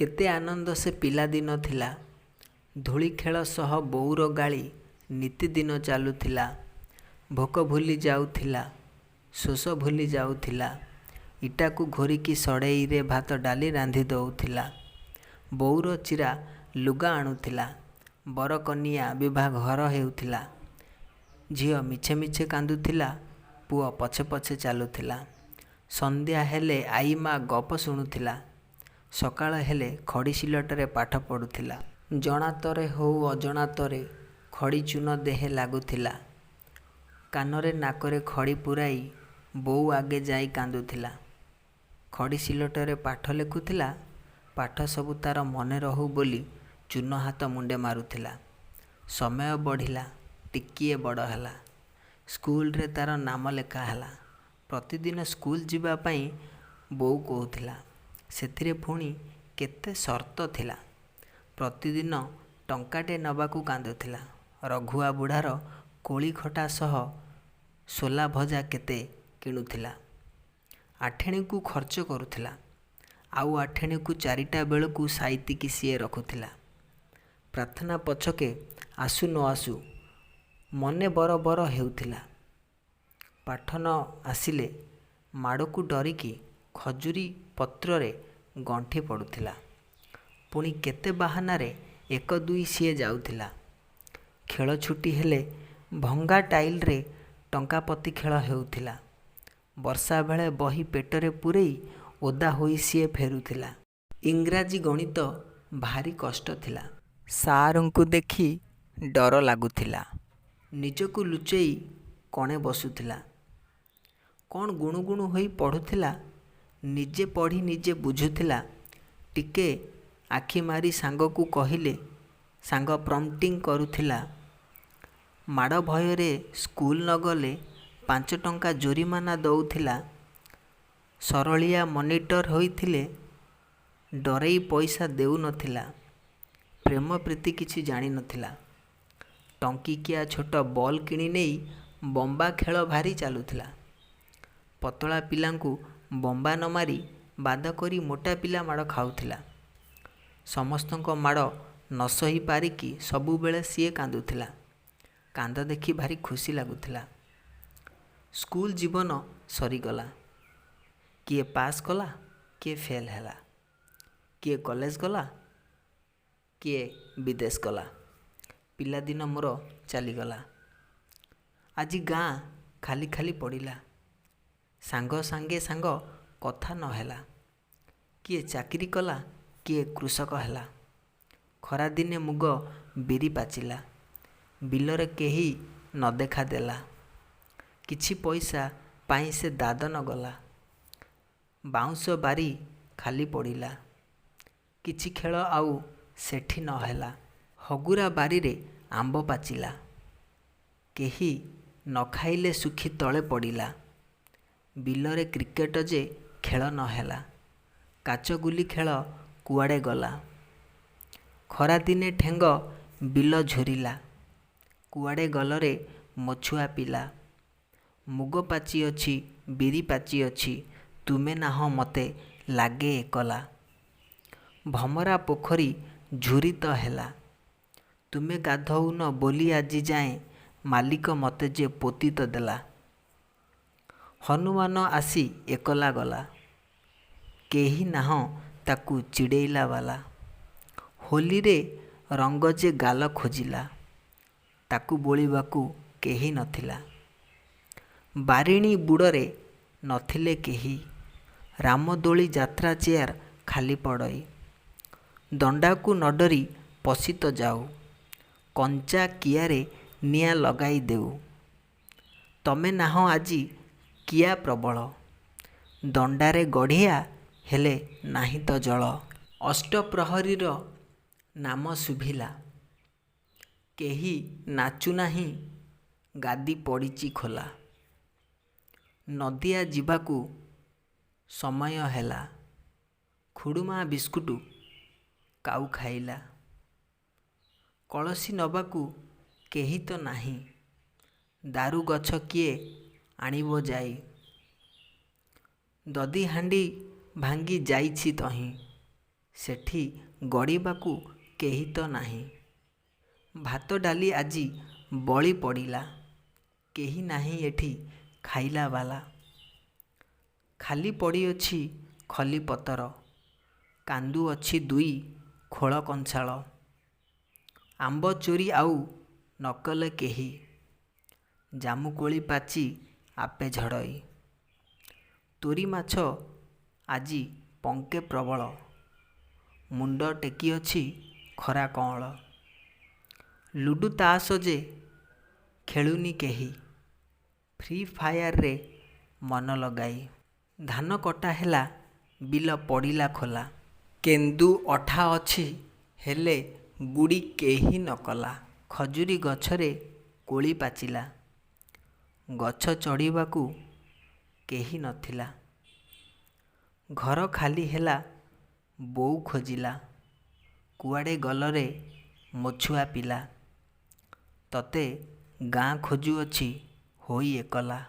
କେତେ ଆନନ୍ଦ ସେ ପିଲାଦିନ ଥିଲା। ଧୂଳି ଖେଳ ସହ ବୋଉର ଗାଳି ନିତିଦିନ ଚାଲୁଥିଲା। ଭୋକ ଭୁଲି ଯାଉଥିଲା, ଶୋଷ ଭୁଲି ଯାଉଥିଲା। ଇଟାକୁ ଘୋରିକି ସଢ଼େଇରେ ଭାତ ଡାଲି ରାନ୍ଧି ଦେଉଥିଲା। ବୋଉର ଚିରା ଲୁଗା ଆଣୁଥିଲା। ବରକନିଆ ବିଭା ଘର ହେଉଥିଲା। ଝିଅ ମିଛେ ମିଛେ କାନ୍ଦୁଥିଲା। ପୁଅ ପଛେ ପଛେ ଚାଲୁଥିଲା। ସନ୍ଧ୍ୟା ହେଲେ ଆଈ ମା ଗପ ଶୁଣୁଥିଲା। ସକାଳ ହେଲେ ଖଡ଼ି ସିଲଟରେ ପାଠ ପଢ଼ୁଥିଲା। ଜଣାତରେ ହଉ ଅଜଣାତରେ ଖଡ଼ି ଚୂନ ଦେହେ ଲାଗୁଥିଲା। କାନରେ ନାକରେ ଖଡ଼ି ପୁରାଇ ବୋଉ ଆଗେ ଯାଇ କାନ୍ଦୁଥିଲା। ଖଡ଼ି ସିଲଟରେ ପାଠ ଲେଖୁଥିଲା। ପାଠ ସବୁ ତାର ମନେ ରହୁ ବୋଲି ଚୂନ ହାତ ମୁଣ୍ଡେ ମାରୁଥିଲା। ସମୟ ବଢ଼ିଲା, ଟିକିଏ ବଡ଼ ହେଲା। ସ୍କୁଲରେ ତାର ନାମ ଲେଖା ହେଲା। ପ୍ରତିଦିନ ସ୍କୁଲ ଯିବା ପାଇଁ ବୋଉ କହୁଥିଲା। ସେଥିରେ ପୁଣି କେତେ ସର୍ତ୍ତ ଥିଲା। ପ୍ରତିଦିନ ଟଙ୍କାଟେ ନେବାକୁ କାନ୍ଦୁଥିଲା। ରଘୁଆ ବୁଢ଼ାର କୋଳି ଖଟା ସହ ସୋଲା ଭଜା କେତେ କିଣୁଥିଲା। ଆଠେଣୀକୁ ଖର୍ଚ୍ଚ କରୁଥିଲା। ଆଉ ଆଠେଣୀକୁ 4ଟା ବେଳକୁ ସାଇତିକି ସିଏ ରଖୁଥିଲା। ପ୍ରାର୍ଥନା ପଛକେ ଆସୁ ନ ଆସୁ ମନେ ବର ବର ହେଉଥିଲା। ପାଠ ନ ଆସିଲେ ମାଡ଼କୁ ଡରିକି ଖଜୁରୀ ପତ୍ରରେ ଗଣ୍ଠି ପଡ଼ୁଥିଲା। ପୁଣି କେତେ ବାହାନାରେ 1-2 ସିଏ ଯାଉଥିଲା। ଖେଳ ଛୁଟି ହେଲେ ଭଙ୍ଗା ଟାଇଲରେ ଟଙ୍କାପତି ଖେଳ ହେଉଥିଲା। ବର୍ଷା ବେଳେ ବହି ପେଟରେ ପୂରେଇ ଓଦା ହୋଇ ସିଏ ଫେରୁଥିଲା। ଇଂରାଜୀ ଗଣିତ ଭାରି କଷ୍ଟ ଥିଲା। ସାରଙ୍କୁ ଦେଖି ଡର ଲାଗୁଥିଲା। ନିଜକୁ ଲୁଚେଇ କଣେ ବସୁଥିଲା। କ'ଣ ଗୁଣୁଗୁଣୁ ହୋଇ ପଢ଼ୁଥିଲା। ନିଜେ ପଢ଼ି ନିଜେ ବୁଝୁଥିଲା। ଟିକେ ଆଖି ମାରି ସାଙ୍ଗକୁ କହିଲେ ସାଙ୍ଗ ପ୍ରମ୍ପଟିଂ କରୁଥିଲା। ମାଡ଼ ଭୟରେ ସ୍କୁଲ ନ ଗଲେ 5 ଟଙ୍କା ଜୋରିମାନା ଦଉଥିଲା। ସରଳିଆ ମନିଟର ହୋଇଥିଲେ ଡରେଇ ପଇସା ଦେଉନଥିଲା। ପ୍ରେମ ପ୍ରୀତି କିଛି ଜାଣିନଥିଲା। ଟଙ୍କିକିଆ ଛୋଟ ବଲ୍ କିଣି ନେଇ ବମ୍ବା ଖେଳ ଭାରି ଚାଲୁଥିଲା। ପତଳା ପିଲାଙ୍କୁ ବମ୍ବା ନ ମାରି ବାଦ କରି ମୋଟା ପିଲା ମାଡ଼ ଖାଉଥିଲା। ସମସ୍ତଙ୍କ ମାଡ଼ ନ ସହି ପାରିକି ସବୁବେଳେ ସିଏ କାନ୍ଦୁଥିଲା। କାନ୍ଦ ଦେଖି ଭାରି ଖୁସି ଲାଗୁଥିଲା। ସ୍କୁଲ ଜୀବନ ସରିଗଲା। କିଏ ପାସ୍ କଲା, କିଏ ଫେଲ୍ ହେଲା। କିଏ କଲେଜ ଗଲା, କିଏ ବିଦେଶ ଗଲା। ପିଲାଦିନ ମୋର ଚାଲିଗଲା। ଆଜି ଗାଁ ଖାଲି ଖାଲି ପଡ଼ିଲା। ସାଙ୍ଗ ସାଙ୍ଗେ ସାଙ୍ଗ କଥା ନ ହେଲା। କିଏ ଚାକିରି କଲା, କିଏ କୃଷକ ହେଲା। ଖରାଦିନେ ମୁଗ ବିରି ପାଚିଲା। ବିଲରେ କେହି ନ ଦେଖା ଦେଲା। କିଛି ପଇସା ପାଇଁ ସେ ଦାଦନ ଗଲା। ବାଉଁଶ ବାରି ଖାଲି ପଡ଼ିଲା। କିଛି ଖେଳ ଆଉ ସେଠି ନ ହେଲା। ହଗୁରା ବାରିରେ ଆମ୍ବ ପାଚିଲା। କେହି ନ ଖାଇଲେ ଶୁଖି ତଳେ ପଡ଼ିଲା। ବିଲରେ କ୍ରିକେଟ ଯେ ଖେଳ ନ ହେଲା। କାଚଗୁଲି ଖେଳ କୁଆଡ଼େ ଗଲା। ଖରାଦିନେ ଠେଙ୍ଗ ବିଲ ଝୁରିଲା। କୁଆଡ଼େ ଗଲରେ ମୋ ଛୁଆ ପିଲା। ମୁଗ ପାଚିଅଛି, ବିରି ପାଚିଅଛି, ତୁମେ ନାହଁ ମୋତେ ଲାଗେ ଏକଲା। ଭମରା ପୋଖରୀ ଝୁରିତ ହେଲା। ତୁମେ ଗାଧଉନ ବୋଲି ଆଜି ଯାଏଁ ମାଲିକ ମୋତେ ଯେ ପୋତିତ ଦେଲା। ହନୁମାନ ଆସି ଏକଲା ଗଲା। କେହି ନାହଁ ତାକୁ ଚିଡ଼େଇଲା ବାଲା। ହୋଲିରେ ରଙ୍ଗ ଯେ ଗାଲ ଖୋଜିଲା। ତାକୁ ବୋଳିବାକୁ କେହି ନଥିଲା। ବାରିଣୀ ବୁଡ଼ରେ ନଥିଲେ କେହି। ରାମଦୋଳି ଯାତ୍ରା ଚେୟାର ଖାଲି ପଡ଼ଇ। ଦଣ୍ଡାକୁ ନ ଡରି ପଶି ତ ଯାଉ। କଞ୍ଚା କିଆରେ ନିଆଁ ଲଗାଇ ଦେଉ। ତମେ ନାହଁ ଆଜି କିଆ ପ୍ରବଳ। ଦଣ୍ଡାରେ ଗଢ଼ିଆ ହେଲେ ନାହିଁ ତ ଜଳ। ଅଷ୍ଟପ୍ରହରୀର ନାମ ଶୁଭିଲା। କେହି ନାଚୁନାହିଁ, ଗାଦି ପଡ଼ିଛି ଖୋଲା। ନଦିଆ ଯିବାକୁ ସମୟ ହେଲା। ଖୁଡ଼ୁମା ବିସ୍କୁଟ କାଉ ଖାଇଲା। କଳସି ନବାକୁ କେହି ତ ନାହିଁ। ଦାରୁ ଗଛ କିଏ ଆଣିବ ଯାଇ। ଦଧି ହାଣ୍ଡି ଭାଙ୍ଗି ଯାଇଛି ତହିଁ। ସେଠି ଗଡ଼ିବାକୁ କେହି ତ ନାହିଁ। ଭାତ ଡାଲି ଆଜି ବଳି ପଡ଼ିଲା, କେହି ନାହିଁ ଏଠି ଖାଇଲା ବାଲା। ଖାଲି ପଡ଼ିଅଛି ଖଲିପତର, କାନ୍ଦୁଅଛି ଦୁଇ ଖୋଳ କଂସାଳ। ଆମ୍ବ ଚୋରି ଆଉ ନକଲେ କେହି, ଜାମୁକୋଳି ପାଚି ଆପେ ଝଡ଼ଇ। ତୋରି ମାଛ ଆଜି ପଙ୍କେ ପ୍ରବଳ, ମୁଣ୍ଡ ଟେକିଅଛି ଖରା କଅଁଳ। ଲୁଡୁ ତାସ ଯେ ଖେଳୁନି କେହି, ଫ୍ରି ଫାୟାରରେ ମନ ଲଗାଇ। ଧାନ କଟା ହେଲା, ବିଲ ପଡ଼ିଲା ଖୋଲା, କେନ୍ଦୁ ଅଠା ଅଛି ହେଲେ ଗୁଡ଼ି କେହି ନ କଲା। ଖଜୁରୀ ଗଛରେ କୋଳି ପାଚିଲା, ଗଛ ଚଢ଼ିବାକୁ କେହି ନଥିଲା। ଘର ଖାଲି ହେଲା, ବୋଉ ଖୋଜିଲା, କୁଆଡ଼େ ଗଲରେ ମୋ ଛୁଆ ପିଲା। ତତେ ଗାଁ ଖୋଜୁଅଛି ହୋଇ ଏକଲା।